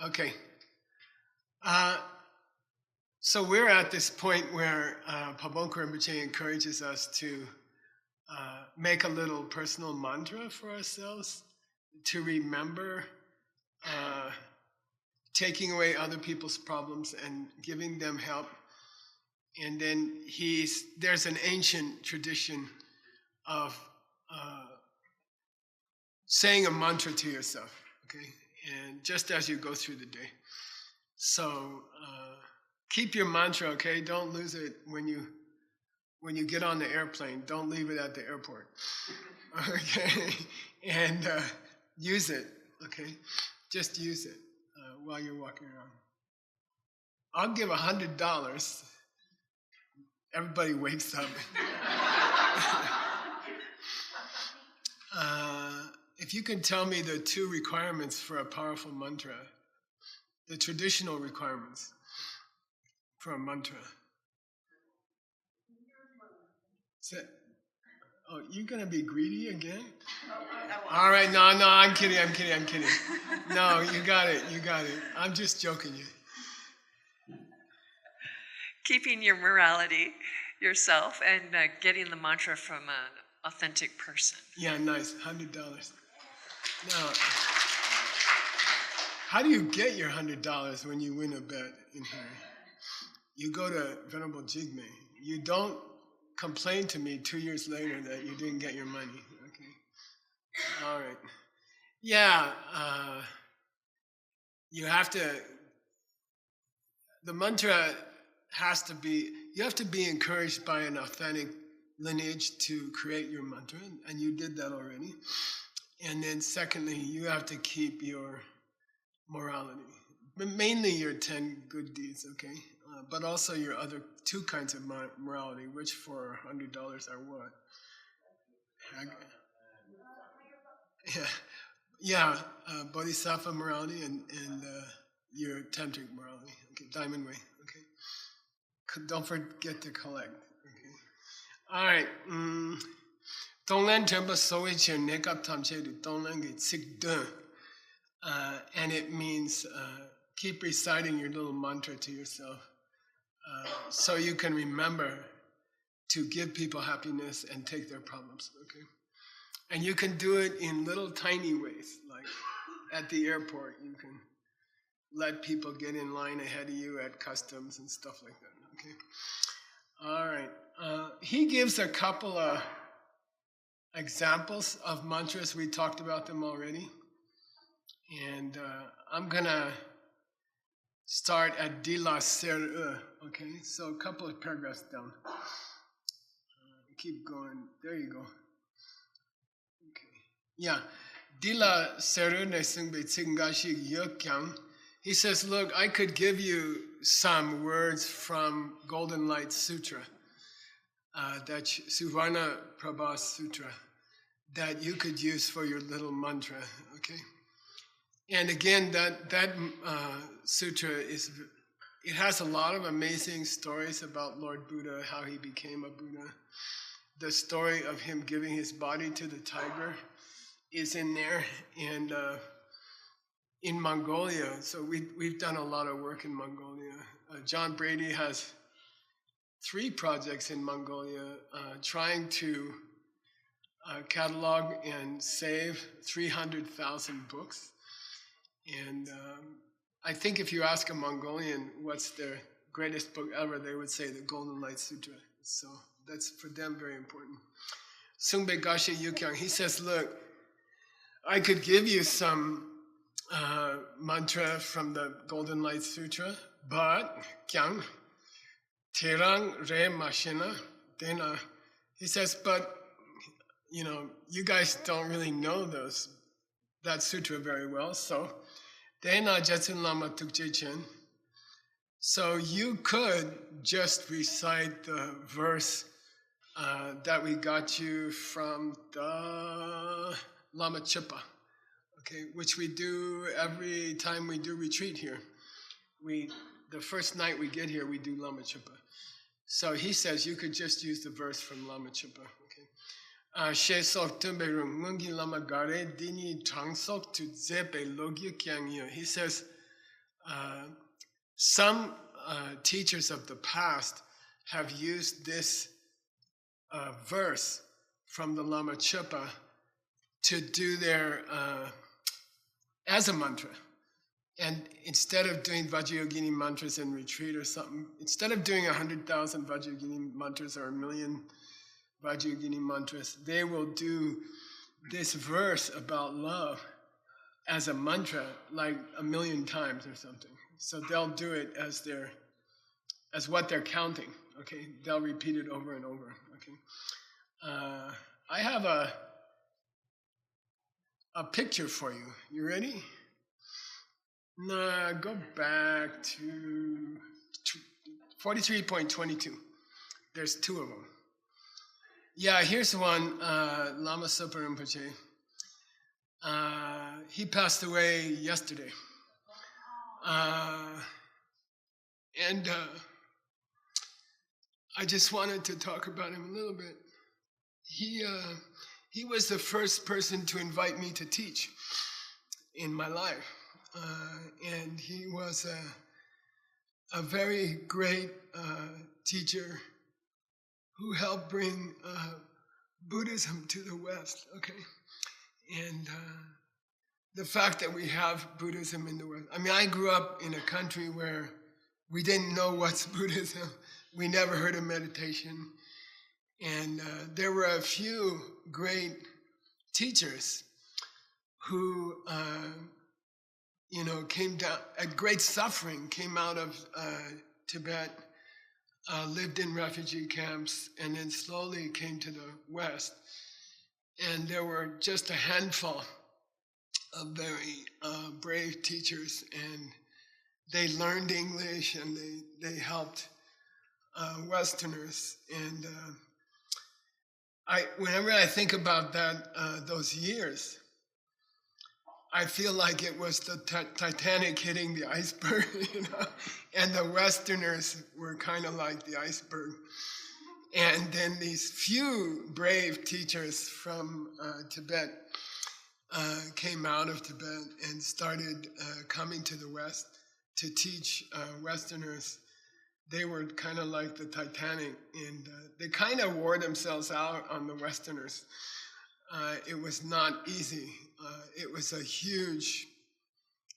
Okay. So we're at this point where Pabon Rinpoche encourages us to make a little personal mantra for ourselves to remember taking away other people's problems and giving them help. And then there's an ancient tradition of saying a mantra to yourself, okay? And just as you go through the day. So keep your mantra, okay? Don't lose it when you get on the airplane. Don't leave it at the airport, okay? And use it, okay? Just use it while you're walking around. I'll give $100. Everybody wakes up. If you can tell me the 2 requirements for a powerful mantra, the traditional requirements for a mantra. Oh, you're going to be greedy again? All right, no, I'm kidding. No, you got it. I'm just joking you. Keeping your morality yourself and getting the mantra from an authentic person. Yeah, nice. $100. Now, how do you get your $100 when you win a bet in here? You go to Venerable Jigme. You don't complain to me 2 years later that you didn't get your money. Okay. All right. Yeah. You have to. The mantra has to be. You have to be encouraged by an authentic lineage to create your mantra, and you did that already. And then secondly, you have to keep your morality, but mainly your 10 good deeds, okay? But also your other 2 kinds of morality, which for $100 are what? Yeah, bodhisattva morality and your tantric morality, okay? Diamond way, okay? Don't forget to collect, okay? All right. Tonglen tempa soiche nekap tamche du tonglen ge chik dun. And it means keep reciting your little mantra to yourself so you can remember to give people happiness and take their problems, okay? And you can do it in little tiny ways, like at the airport, you can let people get in line ahead of you at customs and stuff like that, okay? All right. He gives a couple of examples of mantras. We talked about them already. And I'm going to start at Dila Ser, okay? So a couple of paragraphs down. Keep going. There you go. Okay. Yeah. Dila Ser ne sungbe tsingashi yokyang. He says, look, I could give you some words from Golden Light Sutra, that's Suvarna Prabha Sutra, that you could use for your little mantra, okay? And again, that sutra it has a lot of amazing stories about Lord Buddha, how he became a Buddha. The story of him giving his body to the tiger is in there, and in Mongolia. So we've done a lot of work in Mongolia. John Brady has 3 projects in Mongolia trying to catalog and save 300,000 books. And I think if you ask a Mongolian what's their greatest book ever, they would say the Golden Light Sutra. So that's for them very important. Sungbe Gashi Yukyang, he says, look, I could give you some mantra from the Golden Light Sutra, but kyang, terang re mashina, then he says, but you guys don't really know that sutra very well, so then Jetsun Lama Tukje Chen. So you could just recite the verse that we got you from the Lama Chukpa, okay, which we do every time we do retreat here. The first night we get here, we do Lama Chukpa. So he says you could just use the verse from Lama Chukpa, okay. She sok tumbe rung mungi lama gare dini chang sok tu zepe logyu kyang yo. He says, Some teachers of the past have used this verse from the Lama jukpa to do their as a mantra. And instead of doing Vajrayogini mantras in retreat or something, instead of doing 100,000 Vajrayogini mantras or 1,000,000 Vajrayogini mantras, they will do this verse about love as a mantra like 1,000,000 times or something. So they'll do it as what they're counting. Okay, they'll repeat it over and over. Okay, I have a picture for you. You ready? No, go back to 43.22. There's two of them. Yeah, here's one, Lama Sopa Rinpoche. He passed away yesterday. And I just wanted to talk about him a little bit. He was the first person to invite me to teach in my life. And he was a very great teacher who helped bring Buddhism to the West, okay? And the fact that we have Buddhism in the West. I mean, I grew up in a country where we didn't know what's Buddhism. We never heard of meditation. And there were a few great teachers who, came down, at great suffering, came out of Tibet, lived in refugee camps, and then slowly came to the West. And there were just a handful of very brave teachers, and they learned English, and they helped Westerners. And whenever I think about that, those years, I feel like it was the Titanic hitting the iceberg, and the Westerners were kind of like the iceberg. And then these few brave teachers from Tibet came out of Tibet and started coming to the West to teach Westerners. They were kind of like the Titanic, and they kind of wore themselves out on the Westerners. It was not easy. It was a huge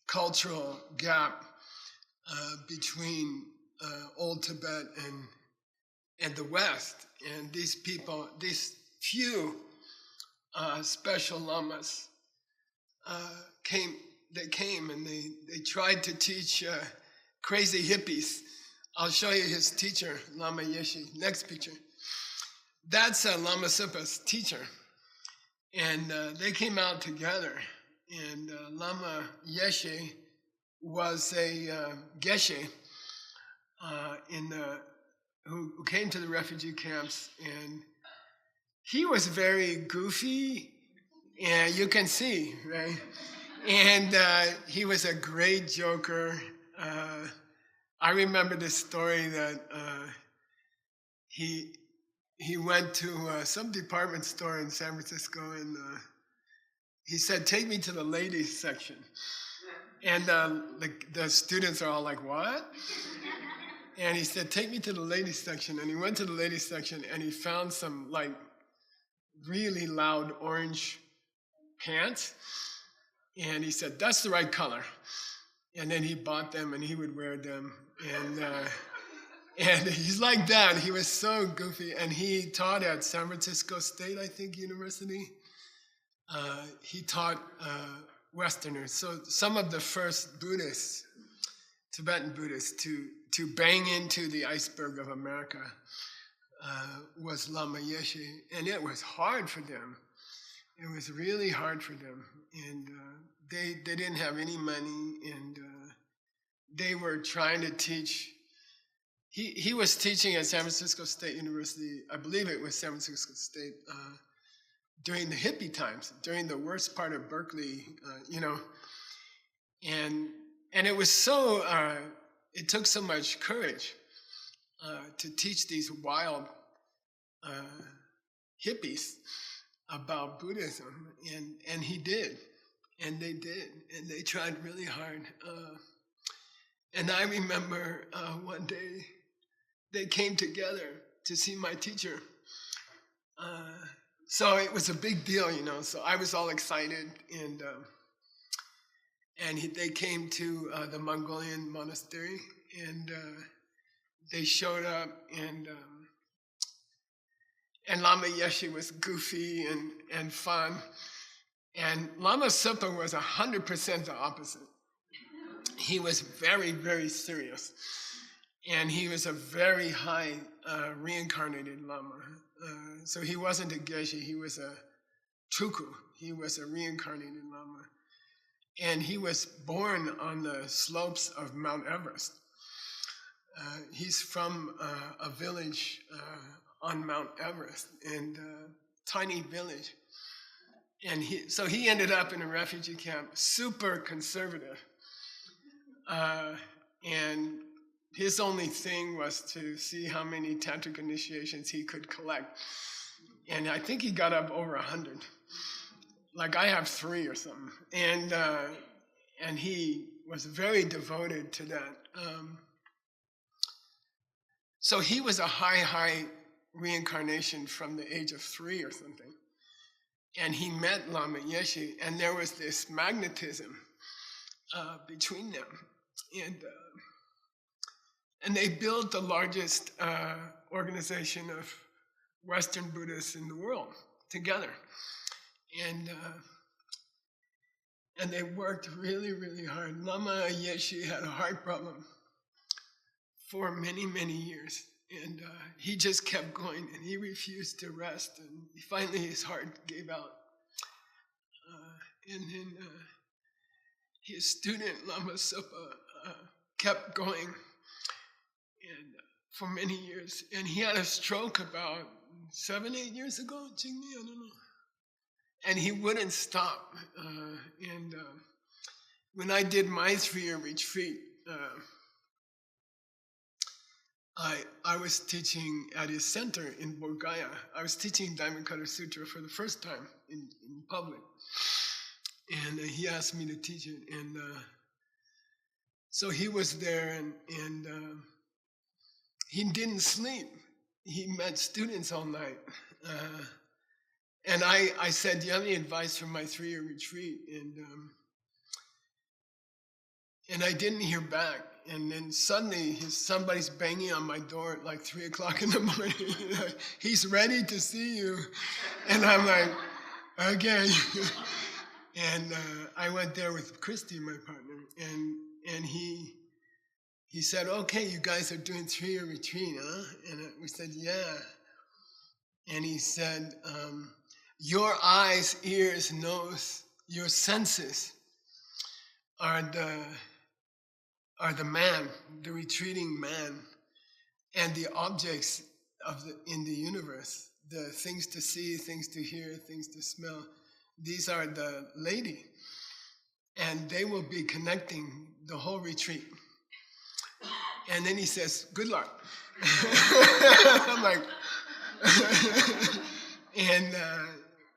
cultural gap between old Tibet and the West. And these people, these few special lamas came and they tried to teach crazy hippies. I'll show you his teacher, Lama Yeshe. Next picture. That's Lama Sopa's teacher. And they came out together. And Lama Yeshe was a geshe who came to the refugee camps. And he was very goofy, and you can see, right? And he was a great joker. I remember this story that he went to some department store in San Francisco, and he said, "Take me to the ladies section." And the students are all like, "What?" And he said, "Take me to the ladies section." And he went to the ladies section, and he found some like really loud orange pants. And he said, "That's the right color." And then he bought them, and he would wear them. And he's like that. He was so goofy. And he taught at San Francisco State, I think, University. He taught Westerners. So some of the first Buddhists, Tibetan Buddhists, to bang into the iceberg of America was Lama Yeshe. And it was hard for them. It was really hard for them. And they didn't have any money, and they were trying to teach. He was teaching at San Francisco State University, I believe it was San Francisco State, during the hippie times, during the worst part of Berkeley, and it was so, it took so much courage to teach these wild hippies about Buddhism, and he did, and they did, and they tried really hard. And I remember one day they came together to see my teacher. So it was a big deal, So I was all excited, and they came to the Mongolian monastery, and they showed up, and Lama Yeshe was goofy and fun, and Lama Supa was 100% the opposite. He was very, very serious, and he was a very high reincarnated Lama. So he wasn't a Geshe, he was a Truku. He was a reincarnated Lama. And he was born on the slopes of Mount Everest. He's from a village on Mount Everest, and tiny village. And so he ended up in a refugee camp, super conservative. And his only thing was to see how many tantric initiations he could collect. And I think he got up over 100. Like I have 3 or something. And he was very devoted to that. So he was a high reincarnation from the age of 3 or something. And he met Lama Yeshe, and there was this magnetism between them. And they built the largest organization of Western Buddhists in the world together. And they worked really, really hard. Lama Yeshe had a heart problem for many, many years. And he just kept going, and he refused to rest. And finally his heart gave out. And then his student, Lama Supa, kept going for many years. And he had a stroke about 7, 8 years ago, Jingmi, I don't know. And he wouldn't stop. When I did my 3-year retreat, I was teaching at his center in Bodh I was teaching Diamond Cutter Sutra for the first time in public. And he asked me to teach it. And so he was there, and he didn't sleep. He met students all night. And I said, do you have any advice for my 3-year retreat? And I didn't hear back. And then suddenly somebody's banging on my door at like 3 o'clock in the morning. He's ready to see you. And I'm like, okay. And I went there with Christy, my partner. And he said, okay, you guys are doing 3-year retreat, huh? And we said, yeah. And he said, your eyes, ears, nose, your senses are the man, the retreating man, and the objects in the universe, the things to see, things to hear, things to smell. These are the lady, and they will be connecting the whole retreat. And then he says, good luck. I'm like, and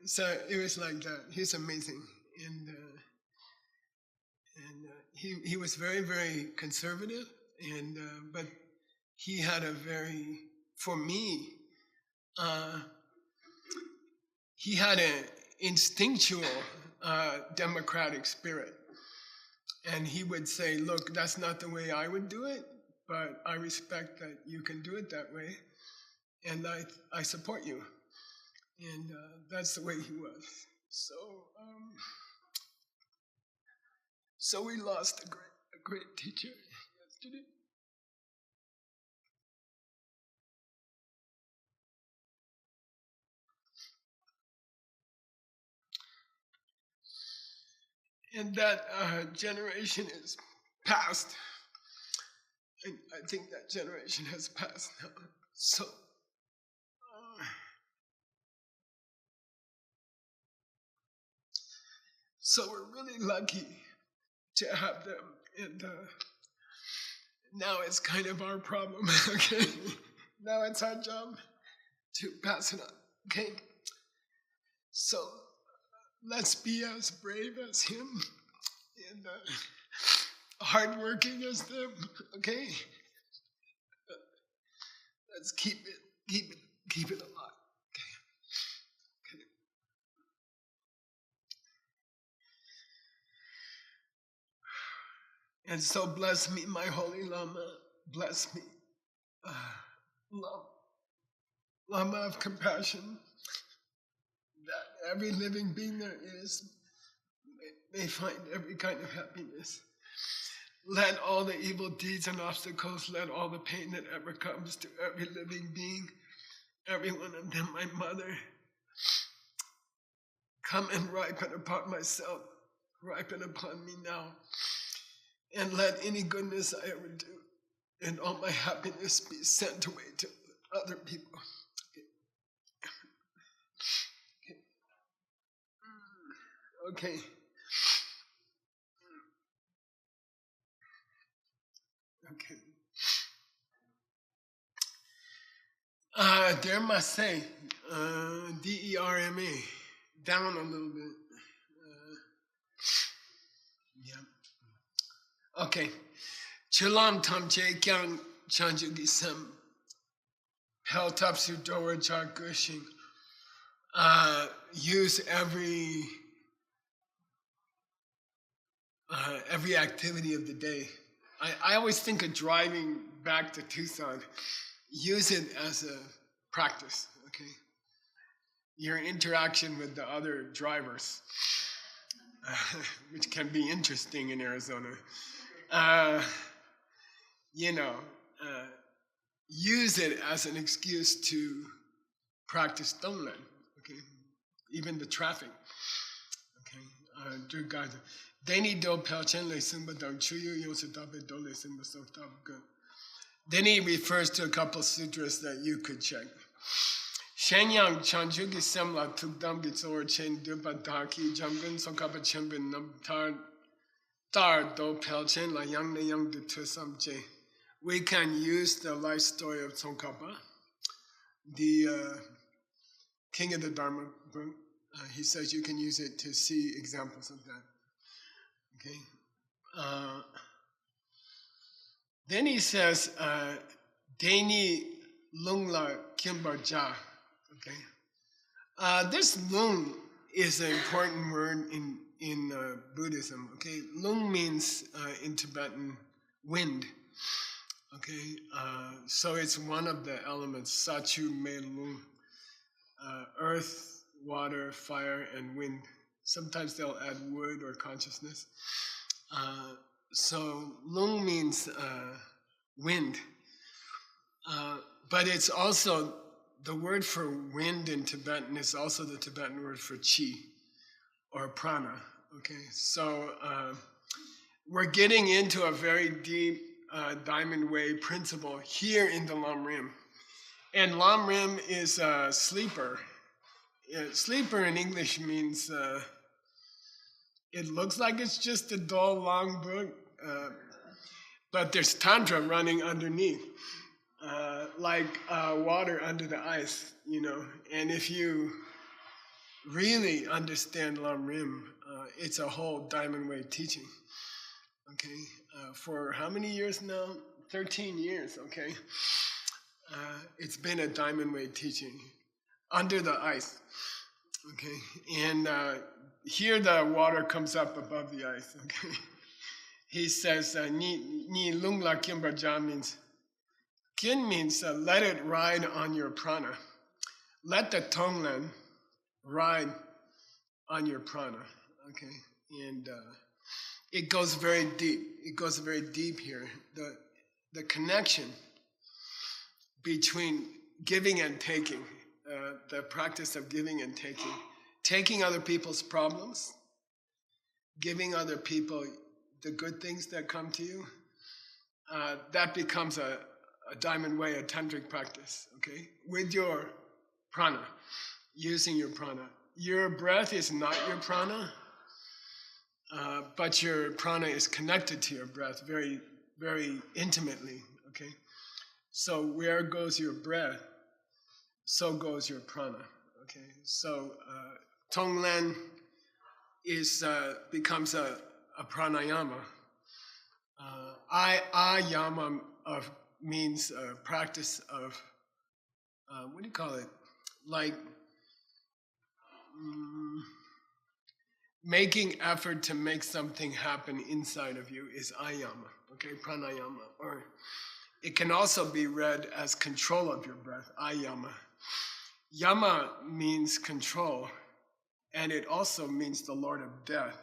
so it was like that. He's amazing. And he was very, very conservative, but he had a very, for me, he had an instinctual democratic spirit. And he would say, look, that's not the way I would do it, but I respect that you can do it that way, and I support you. And that's the way he was. So we lost a great teacher yesterday. And that generation is past. And I think that generation has passed now. So we're really lucky to have them. And now it's kind of our problem, okay? Now it's our job to pass it on, okay? So let's be as brave as him, and hardworking as them. Okay, let's keep it alive. Okay. And so bless me, my holy Lama. Bless me, Lama of compassion, that every living being there is may find every kind of happiness. Let all the evil deeds and obstacles, let all the pain that ever comes to every living being, every one of them my mother, come and ripen upon myself, ripen upon me now. And let any goodness I ever do and all my happiness be sent away to other people. Okay. Okay. Derma, D-E-R-M-A, down a little bit. Yeah. Okay. Chilam tamche kyang chanjugi sem. Hell tapsu dower char gushing. Use every activity of the day. I always think of driving back to Tucson. Use it as a practice, okay? Your interaction with the other drivers, which can be interesting in Arizona. Use it as an excuse to practice tonglen, okay? Even the traffic, okay? Deni do pelchen le simba dang chuyu yositabe do le simba softab good. Then he refers to a couple sutras that you could check. Shenyang chanjugi semla tukdam gitsor chen dupa daki jamgun sokapa chembin nam tar do pelchen la yang ne yang du tusam je. We can use the life story of Tsongkhapa, the king of the Dharma book. He says you can use it to see examples of that. Okay. Then he says, Deni lungla kimbar ja. Okay. This lung is an important word in Buddhism. Okay. Lung means in Tibetan wind. Okay. So it's one of the elements, sachu me lung, earth, water, fire, and wind. Sometimes they'll add wood or consciousness. So lung means wind, but it's also, the word for wind in Tibetan is also the Tibetan word for chi, or prana, okay? So we're getting into a very deep diamond way principle here in the Lam Rim. And Lam Rim is a sleeper. Sleeper in English means, it looks like it's just a dull, long book, but there's tantra running underneath, like water under the ice, And if you really understand Lam Rim, it's a whole diamond way teaching, okay? For how many years now? 13 years, okay? It's been a diamond way teaching under the ice, okay? And here the water comes up above the ice, okay? He says, ni lungla kimba ja means, kin means let it ride on your prana. Let the tonglen ride on your prana, okay? And it goes very deep. It goes very deep here. The connection between giving and taking, the practice of giving and taking other people's problems, giving other people the good things that come to you, that becomes a diamond way, a tantric practice, okay? With your prana, using your prana. Your breath is not your prana, but your prana is connected to your breath very, very intimately, okay? So where goes your breath, so goes your prana, okay? So tonglen becomes a pranayama. Ayama means practice of, what do you call it? Like making effort to make something happen inside of you is ayama, okay, pranayama. Or it can also be read as control of your breath, ayama. Yama means control, and it also means the Lord of Death.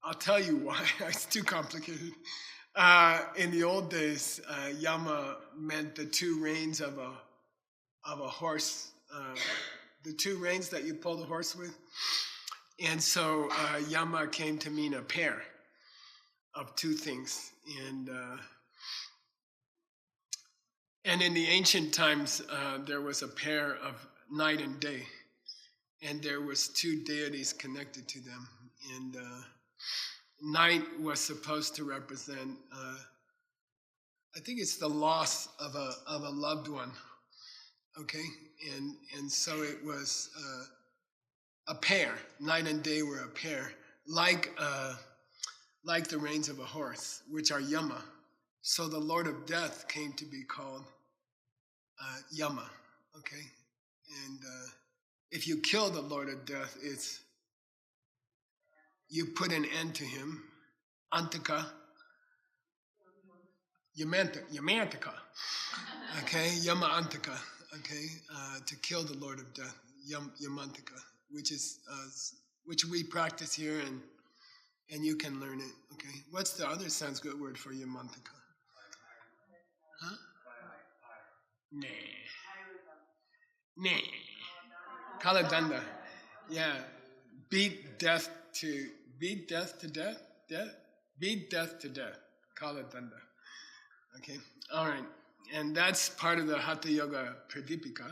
I'll tell you why. It's too complicated. In the old days, Yama meant the two reins of a horse, the two reins that you pull the horse with. And so Yama came to mean a pair of two things. And in the ancient times, there was a pair of night and day, and there was two deities connected to them. And night was supposed to represent, I think it's the loss of a loved one, okay? And so it was a pair. Night and day were a pair, like the reins of a horse, which are Yama. So the Lord of Death came to be called Yama, okay? And if you kill the Lord of Death, you put an end to him, antaka, yamantika, okay? Yama antaka, okay? To kill the Lord of Death, yamantika, which we practice here, and you can learn it, okay? What's the other Sanskrit word for yamantika? Huh? Nah. Kaladanda. Yeah. Beat death to death? Beat death to death. Kaladanda. Okay. All right. And that's part of the Hatha Yoga Pradipika,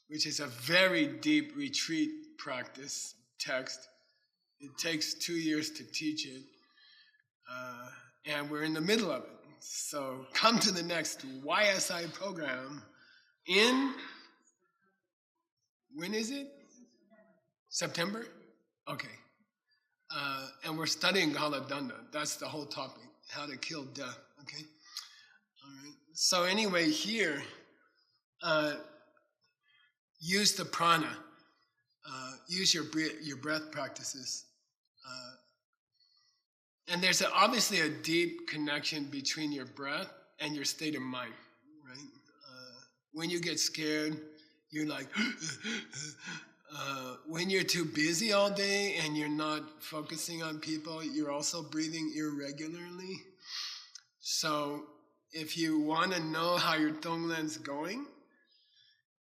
which is a very deep retreat practice text. It takes 2 years to teach it. And we're in the middle of it. So come to the next YSI program in, when is it? September? Okay. And we're studying Kaladanda. That's the whole topic, how to kill death, okay? All right. So anyway, here, use the prana. Use your breath practices. And there's obviously a deep connection between your breath and your state of mind, right? When you get scared, you're like, when you're too busy all day and you're not focusing on people, you're also breathing irregularly. So if you want to know how your tonglen's going,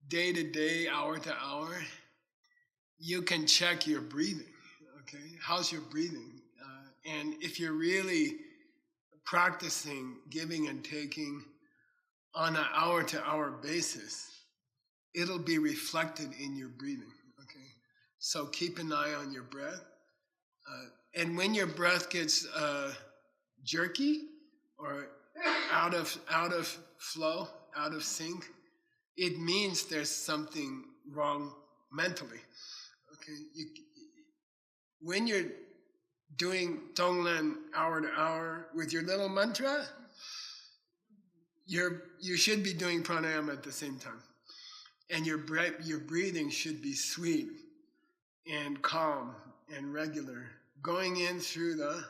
day to day, hour to hour, you can check your breathing, okay? How's your breathing? And if you're really practicing giving and taking on an hour-to-hour basis, it'll be reflected in your breathing, okay? So keep an eye on your breath. And when your breath gets jerky or out of flow, out of sync, it means there's something wrong mentally, okay? When you're doing tonglen hour to hour with your little mantra, you should be doing pranayama at the same time. And your breathing should be sweet and calm and regular, going in through the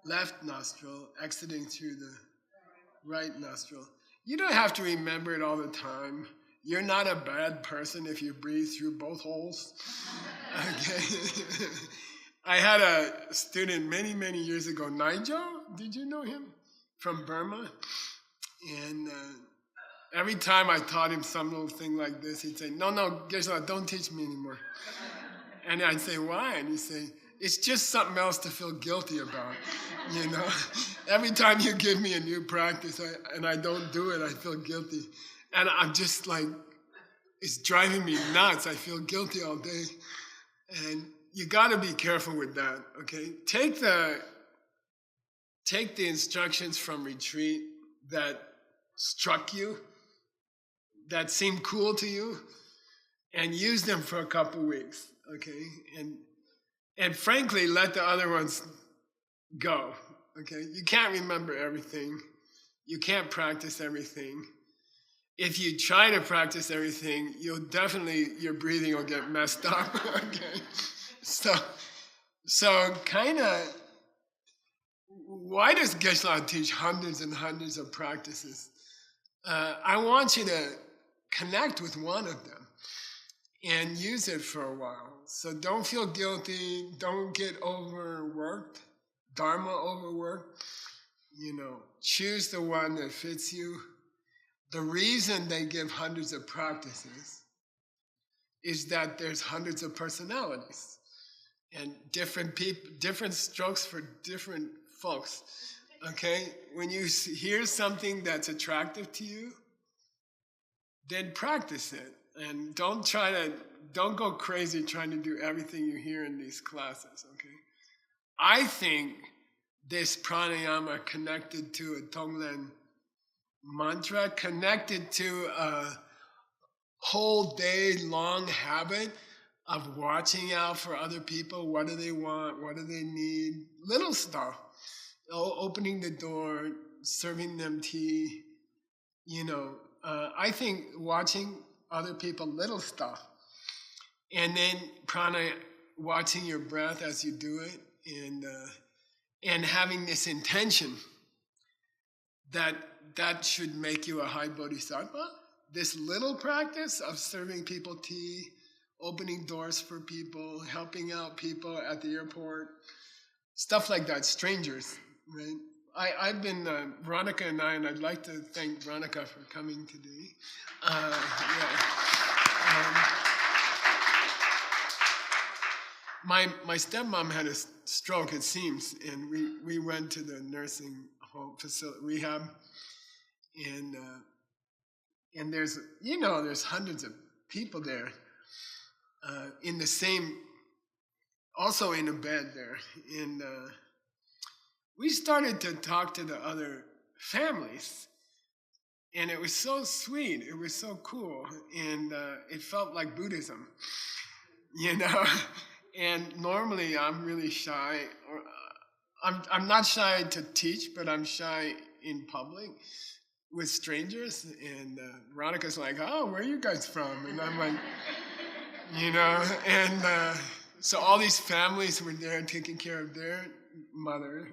left nostril, exiting through the right nostril. You don't have to remember it all the time. You're not a bad person if you breathe through both holes. Okay. I had a student many, many years ago, Nigel, did you know him? From Burma. And every time I taught him some little thing like this, he'd say, no, Geshe-la, don't teach me anymore. And I'd say, why? And he'd say, it's just something else to feel guilty about, you know? Every time you give me a new practice and I don't do it, I feel guilty. And I'm just like, it's driving me nuts. I feel guilty all day. And you got to be careful with that, okay? Take the instructions from retreat that struck you, that seemed cool to you, and use them for a couple weeks, okay? And frankly, let the other ones go. Okay? You can't remember everything. You can't practice everything. If you try to practice everything, your breathing will get messed up. Okay? So kind of, why does Geshe-la teach hundreds and hundreds of practices? I want you to connect with one of them and use it for a while. So don't feel guilty. Don't get overworked, dharma overworked. Choose the one that fits you. The reason they give hundreds of practices is that there's hundreds of personalities and different people, different strokes for different folks. Okay? When you hear something that's attractive to you, then practice it. And don't go crazy trying to do everything you hear in these classes, okay? I think this pranayama connected to a tonglen mantra, connected to a whole day long habit of watching out for other people. What do they want? What do they need? Little stuff. Opening the door, serving them tea, I think watching other people, little stuff, and then watching your breath as you do it, and having this intention that should make you a high bodhisattva. This little practice of serving people tea, opening doors for people, helping out people at the airport, stuff like that, strangers, right? I've been, Veronica and I'd like to thank Veronica for coming today. My stepmom had a stroke, it seems, and we went to the nursing home facility, rehab, and there's hundreds of people there in the same, also in a bed there, and we started to talk to the other families, and it was so sweet, it was so cool, and it felt like Buddhism, and normally I'm really shy, or I'm not shy to teach, but I'm shy in public with strangers, and Veronica's like, oh, where are you guys from? And I'm like, and so all these families were there taking care of their mother,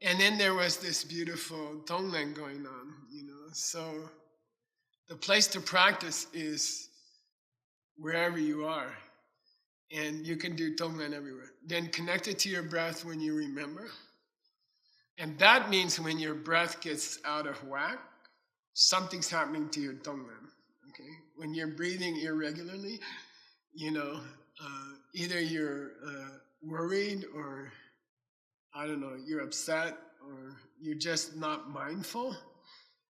and then there was this beautiful tonglen going on, so the place to practice is wherever you are, and you can do tonglen everywhere. Then connect it to your breath when you remember, and that means when your breath gets out of whack, something's happening to your tonglen. Okay, when you're breathing irregularly, either you're worried, or I don't know, you're upset, or you're just not mindful,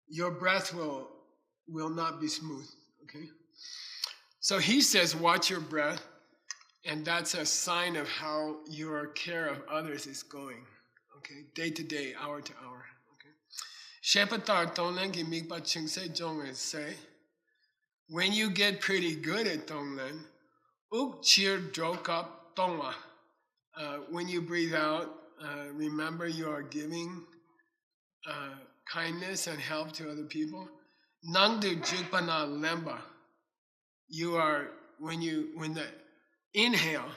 your breath will not be smooth, okay? So he says, watch your breath, and that's a sign of how your care of others is going, okay? Day to day, hour to hour, okay? Shepatar tonglen ki mikpa chingse jongwe say, when you get pretty good at tonglen, uk chir jokap tongwa. When you breathe out, remember you are giving kindness and help to other people. Nangdu jukpa na lemba. You are, when the inhale,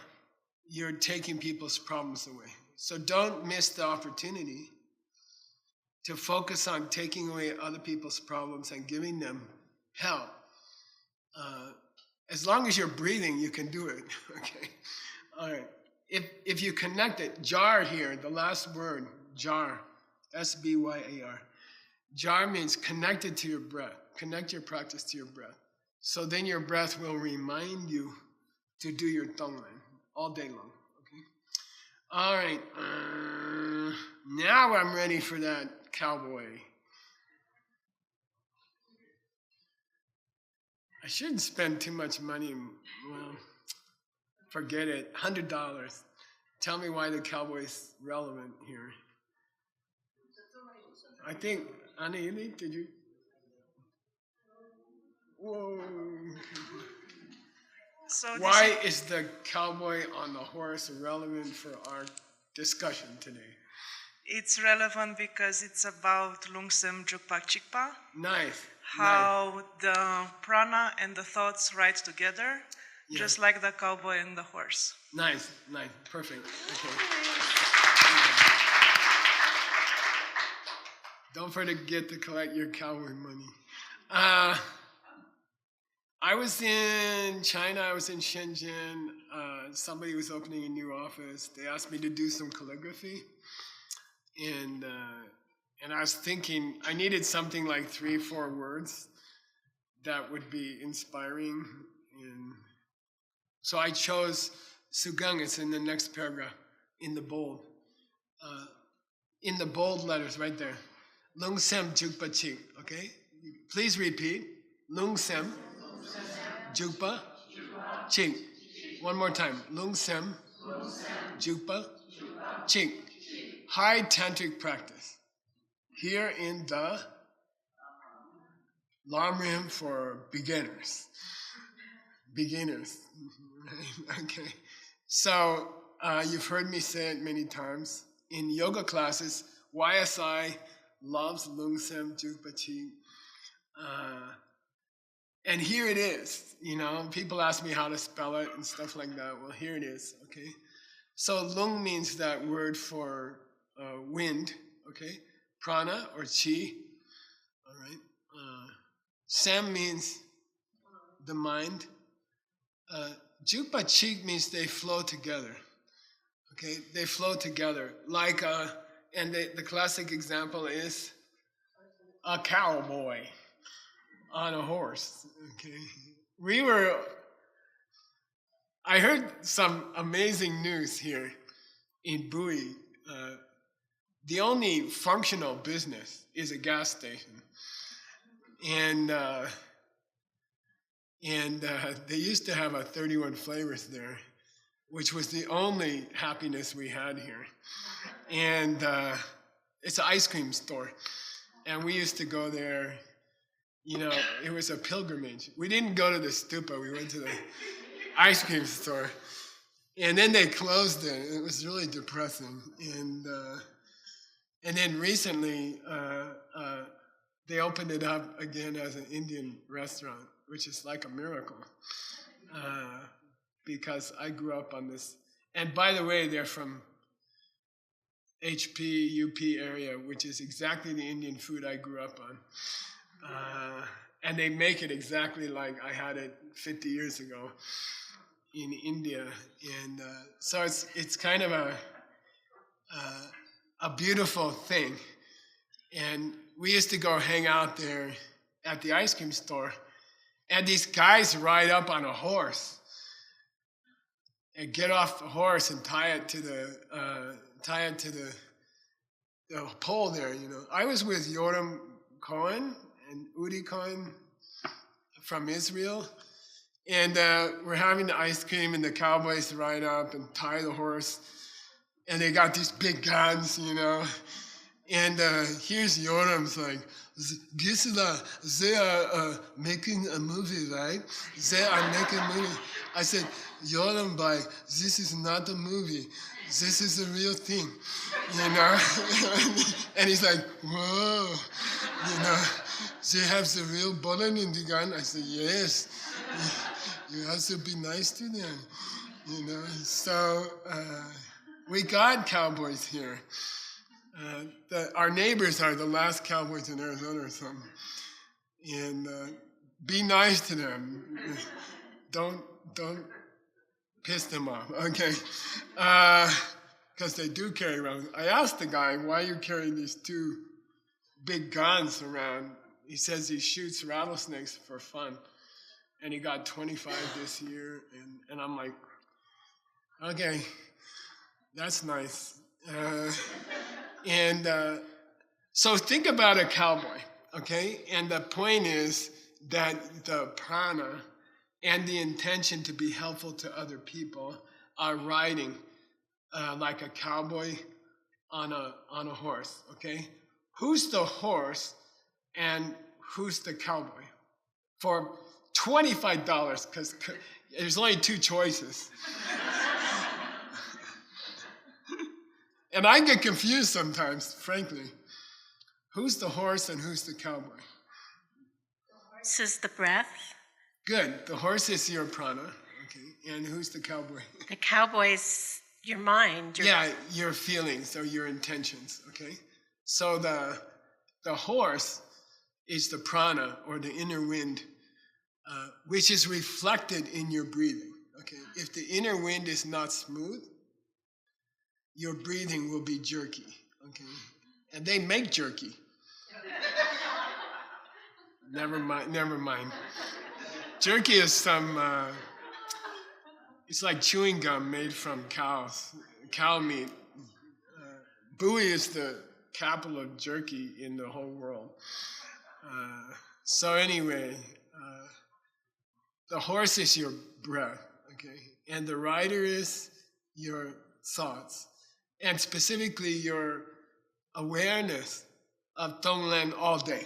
you're taking people's problems away. So don't miss the opportunity to focus on taking away other people's problems and giving them help. As long as you're breathing, you can do it. Okay? All right. If you connect it, jar here, the last word, jar, S-B-Y-A-R. Jar means connected to your breath. Connect your practice to your breath. So then your breath will remind you to do your tonglen all day long. Okay? All right. Now I'm ready for that cowboy. I shouldn't spend too much money. Well, forget it. $100. Tell me why the cowboy's relevant here. I think, Anayuni, did you? Whoa. So Why is the cowboy on the horse relevant for our discussion today? it's relevant because it's about lungsem jukpa chikpa, Nice. how the prana and the thoughts ride together, Yeah. just like the cowboy and the horse. Nice. Perfect. Okay. Don't forget to collect your cowboy money. I was in China, I was in Shenzhen. Somebody was opening a new office. They asked me to do some calligraphy. And I was thinking I needed something like 3-4 words that would be inspiring. And so I chose Sugang. It's in the next paragraph, in the bold letters right there. Lungsem jukpa chik, okay? Please repeat. Lungsem jukpa chik. One more time. Lungsem jukpa chik. High tantric practice. Here in the Lamrim for beginners. Okay. So you've heard me say it many times. In yoga classes, YSI loves Lungsem Jukpa Chik. And here it is. People ask me how to spell it and stuff like that. Well, here it is, okay? So lung means that word for wind, okay? Prana or chi, all right? Sem means the mind. Jukpa chik means they flow together, okay? They flow together. Like, and the classic example is a cowboy on a horse, okay? I heard some amazing news here in Bowie. The only functional business is a gas station. And they used to have a 31 flavors there, which was the only happiness we had here. And it's an ice cream store. And we used to go there, it was a pilgrimage. We didn't go to the stupa, we went to the ice cream store. And then they closed it. It was really depressing. And then recently, they opened it up again as an Indian restaurant, which is like a miracle. Because I grew up on this. And by the way, they're from HP, UP area, which is exactly the Indian food I grew up on. And they make it exactly like I had it 50 years ago in India. And so it's kind of a beautiful thing. And we used to go hang out there at the ice cream store, and these guys ride up on a horse and get off the horse and tie it to the pole there. I was with Yoram Cohen and Udi Cohen from Israel, and we're having the ice cream, and the cowboys ride up and tie the horse, and they got these big guns, And here's Yoram's like, Gisela, they are making a movie, right? They are making a movie. I said, Yoram, this is not a movie. This is a real thing, And he's like, whoa, they have the real bullet in the gun. I said, yes. You have to be nice to them, So we got cowboys here. Our neighbors are the last cowboys in Arizona or something. And be nice to them. Don't piss them off, okay? Because they do carry around. I asked the guy, why are you carrying these two big guns around? He says he shoots rattlesnakes for fun. And he got 25 this year. And I'm like, okay, that's nice. So think about a cowboy, okay? And the point is that the prana and the intention to be helpful to other people are riding like a cowboy on a horse, okay? Who's the horse and who's the cowboy? For $25, There's only two choices. And I get confused sometimes, frankly. Who's the horse and who's the cowboy? Horse is the breath. Good. The horse is your prana. Okay. And who's the cowboy? The cowboy's your mind. Yeah, your feelings or your intentions. Okay. So the horse is the prana or the inner wind, which is reflected in your breathing. Okay. If the inner wind is not smooth, your breathing will be jerky. Okay. And they make jerky. Never mind. Jerky is it's like chewing gum made from cow meat. Bowie is the capital of jerky in the whole world. So anyway, the horse is your breath, okay? And the rider is your thoughts. And specifically your awareness of tonglen all day.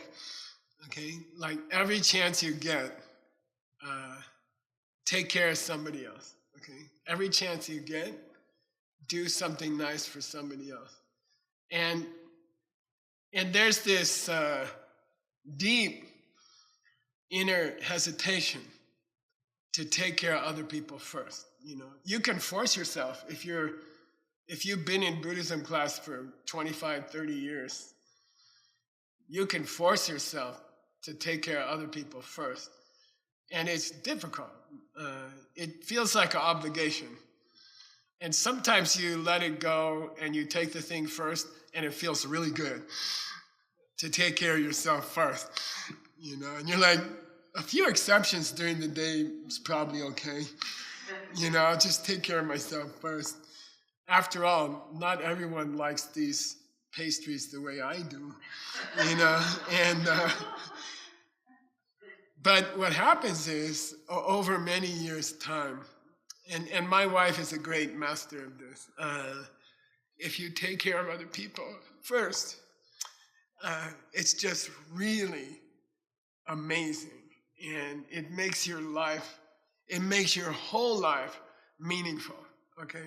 Okay, like every chance you get, take care of somebody else. Okay, every chance you get, do something nice for somebody else. And there's this deep inner hesitation to take care of other people first. You know, you can force yourself if you've been in Buddhism class for 25, 30 years. You can force yourself to take care of other people first. And it's difficult. It feels like an obligation. And sometimes you let it go and you take the thing first and it feels really good to take care of yourself first. You know, and you're like, a few exceptions during the day is probably okay. You know, I'll just take care of myself first. After all, not everyone likes these pastries the way I do, you know, and but what happens is over many years' time, and my wife is a great master of this. If you take care of other people first, it's just really amazing, and it makes your whole life meaningful. Okay,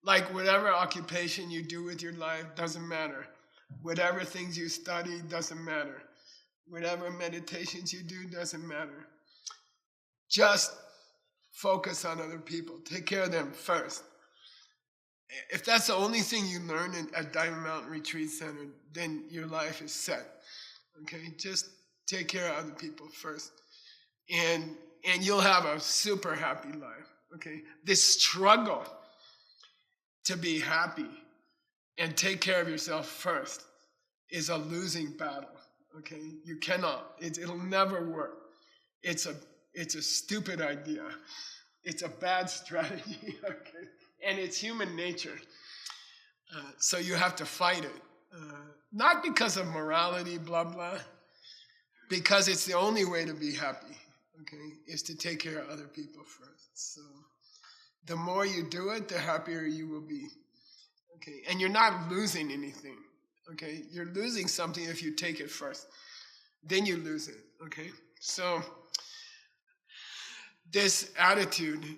like whatever occupation you do with your life doesn't matter. Whatever things you study doesn't matter. Whatever meditations you do doesn't matter. Just focus on other people. Take care of them first. If that's the only thing you learn at Diamond Mountain Retreat Center, then your life is set. Okay? Just take care of other people first. And you'll have a super happy life. Okay? This struggle to be happy and take care of yourself first is a losing battle. Okay, you cannot. It'll never work. It's a stupid idea. It's a bad strategy. Okay, and it's human nature. So you have to fight it, not because of morality, blah blah, because it's the only way to be happy. Okay, is to take care of other people first. So the more you do it, the happier you will be. Okay, and you're not losing anything. Okay, you're losing something if you take it first. Then you lose it. Okay, so this attitude,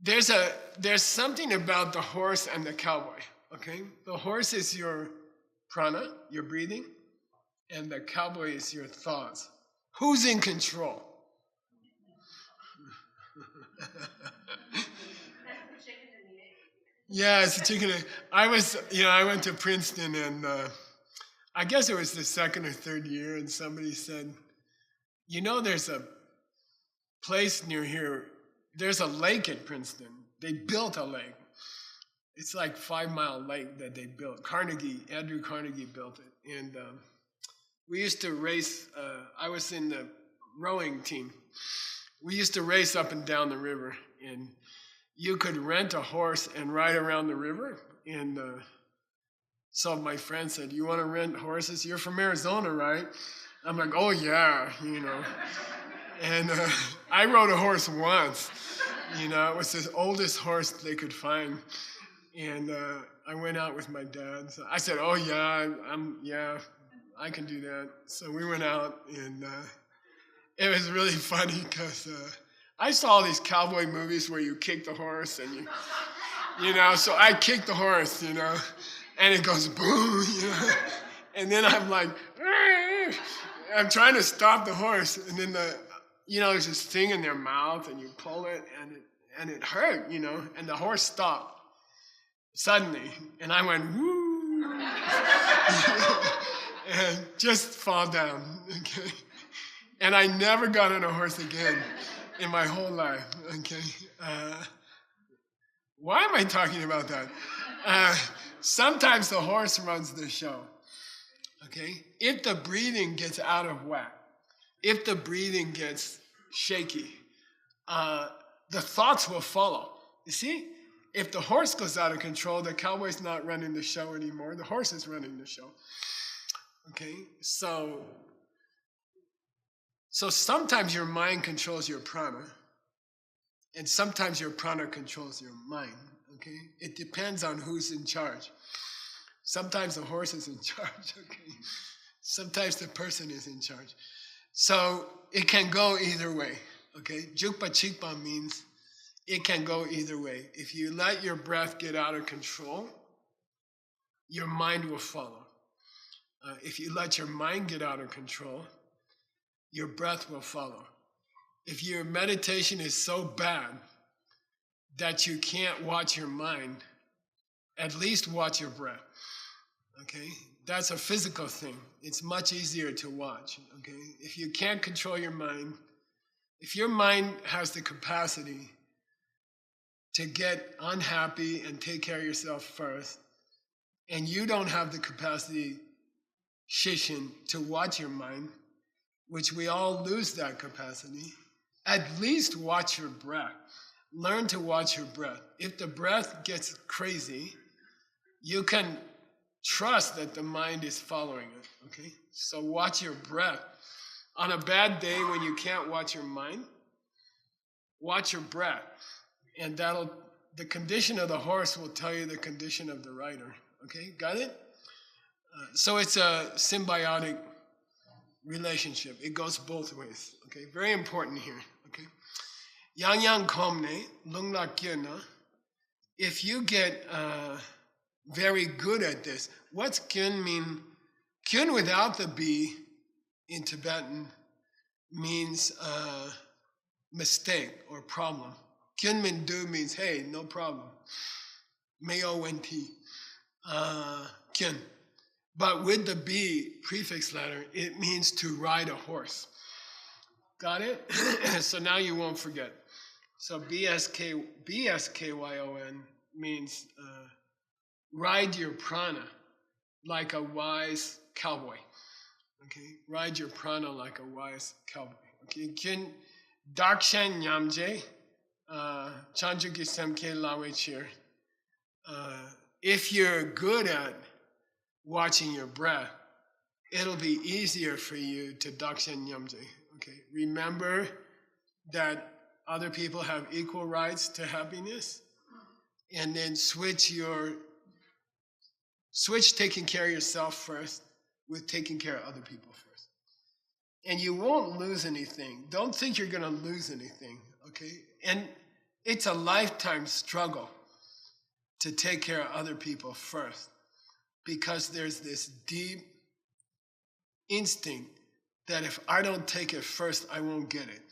there's something about the horse and the cowboy. Okay, the horse is your prana, your breathing, and the cowboy is your thoughts. Who's in control? Yeah, it's a chicken. I went to Princeton, and I guess it was the second or third year, and somebody said, you know, there's a place near here. There's a lake at Princeton. They built a lake. It's like 5 Mile Lake that they built. Andrew Carnegie built it. And we used to race. I was in the rowing team. We used to race up and down the river, and you could rent a horse and ride around the river. And so my friend said, you want to rent horses? You're from Arizona, right? I'm like, oh yeah, you know. And I rode a horse once. You know, it was the oldest horse they could find. And I went out with my dad. So I said, oh yeah, I can do that. So we went out, and it was really funny because I saw all these cowboy movies where you kick the horse and so I kicked the horse, and it goes boom, and then I'm like, I'm trying to stop the horse, and then there's this thing in their mouth, and you pull it, and it hurt, and the horse stopped suddenly, and I went woo, and just fall down, okay, and I never got on a horse again in my whole life, okay. Why am I talking about that? Sometimes the horse runs the show, okay? If the breathing gets out of whack, if the breathing gets shaky, the thoughts will follow. You see? If the horse goes out of control, the cowboy's not running the show anymore. The horse is running the show, okay? So sometimes your mind controls your prana, and sometimes your prana controls your mind, okay? It depends on who's in charge. Sometimes the horse is in charge, okay? Sometimes the person is in charge. So it can go either way, okay? Jukpa chikpa means it can go either way. If you let your breath get out of control, your mind will follow. If you let your mind get out of control, your breath will follow. If your meditation is so bad that you can't watch your mind, at least watch your breath, okay? That's a physical thing. It's much easier to watch, okay? If you can't control your mind, if your mind has the capacity to get unhappy and take care of yourself first, and you don't have the capacity, shishin, to watch your mind, which we all lose that capacity, at least watch your breath. Learn to watch your breath. If the breath gets crazy, you can trust that the mind is following it, okay? So watch your breath. On a bad day when you can't watch your mind, watch your breath. And the condition of the horse will tell you the condition of the rider, okay? Got it? So it's a symbiotic relationship. It goes both ways, okay? Very important here, okay? Yang yang komne, lung la kyena. If you get very good at this, what's kyun mean? Kyun without the B in Tibetan means mistake or problem. Kyun min du means, hey, no problem. Meo wenti. Kyun. But with the B prefix letter, it means to ride a horse. Got it? So now you won't forget. So B-S-K-Y-O-N means ride your prana like a wise cowboy. Okay? Ride your prana like a wise cowboy. Okay? Kin dakshan nyamje chanju gisemke lawe chir. If you're good at watching your breath, it'll be easier for you to dakshan nyamje. Okay? Remember that other people have equal rights to happiness, and then switch taking care of yourself first with taking care of other people first. And you won't lose anything. Don't think you're going to lose anything, okay? And it's a lifetime struggle to take care of other people first, because there's this deep instinct that if I don't take it first, I won't get it.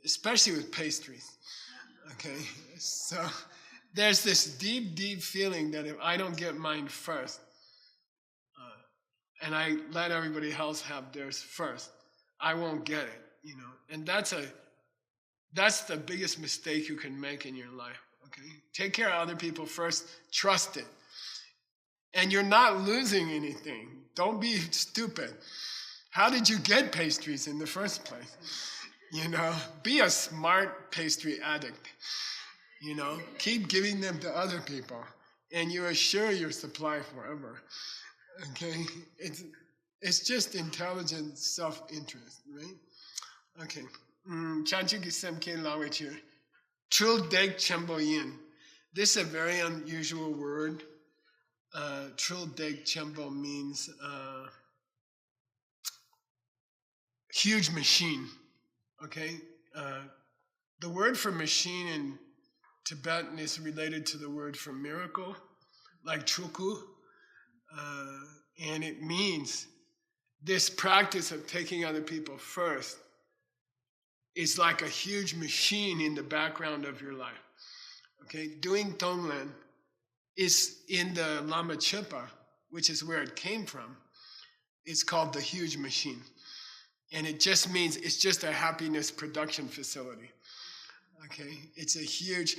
Especially with pastries, okay? So there's this deep, deep feeling that if I don't get mine first, and I let everybody else have theirs first, I won't get it, And that's the biggest mistake you can make in your life, okay? Take care of other people first, trust it. And you're not losing anything. Don't be stupid. How did you get pastries in the first place? Be a smart pastry addict. Keep giving them to other people, and you assure your supply forever. Okay? It's just intelligent self-interest, right? Okay. Chanchu gisemke lawechir. Trul deg chembo yin. This is a very unusual word. Trul deg chembo means huge machine. Okay, the word for machine in Tibetan is related to the word for miracle, like chuku, and it means this practice of taking other people first is like a huge machine in the background of your life. Okay, doing tonglen is in the Lama jukpa, which is where it came from. It's called the huge machine. And it just means it's just a happiness production facility. Okay, it's a huge,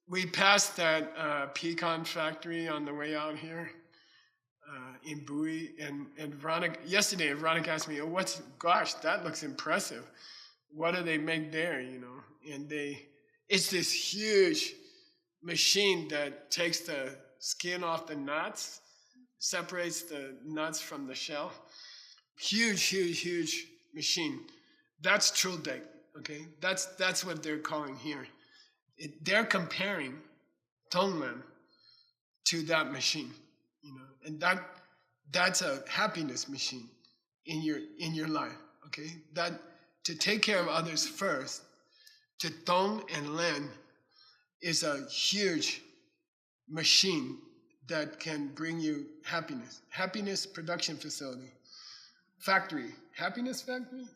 we passed that pecan factory on the way out here in Bowie, and Veronica, yesterday Veronica asked me, oh, gosh, that looks impressive. What do they make there, you know? And it's this huge machine that takes the skin off the nuts, separates the nuts from the shell. Huge, huge, huge machine. That's Truldek, okay? That's what they're calling here. They're comparing tonglen to that machine, you know, and that's a happiness machine in your life, okay? That to take care of others first, to tong and len is a huge machine that can bring you happiness. Happiness production facility. Factory. Happiness factory?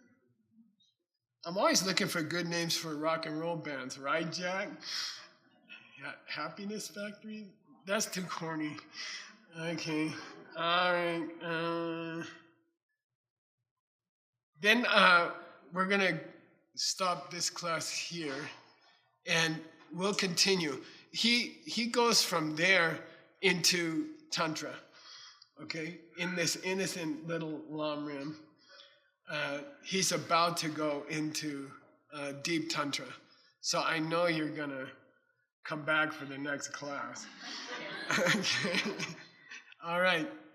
I'm always looking for good names for rock and roll bands, right, Jack? Happiness factory? That's too corny. Okay. All right. Then we're going to stop this class here, and we'll continue. He goes from there into Tantra, okay? In this innocent little Lamrim, he's about to go into deep Tantra. So I know you're going to come back for the next class. Okay. All right.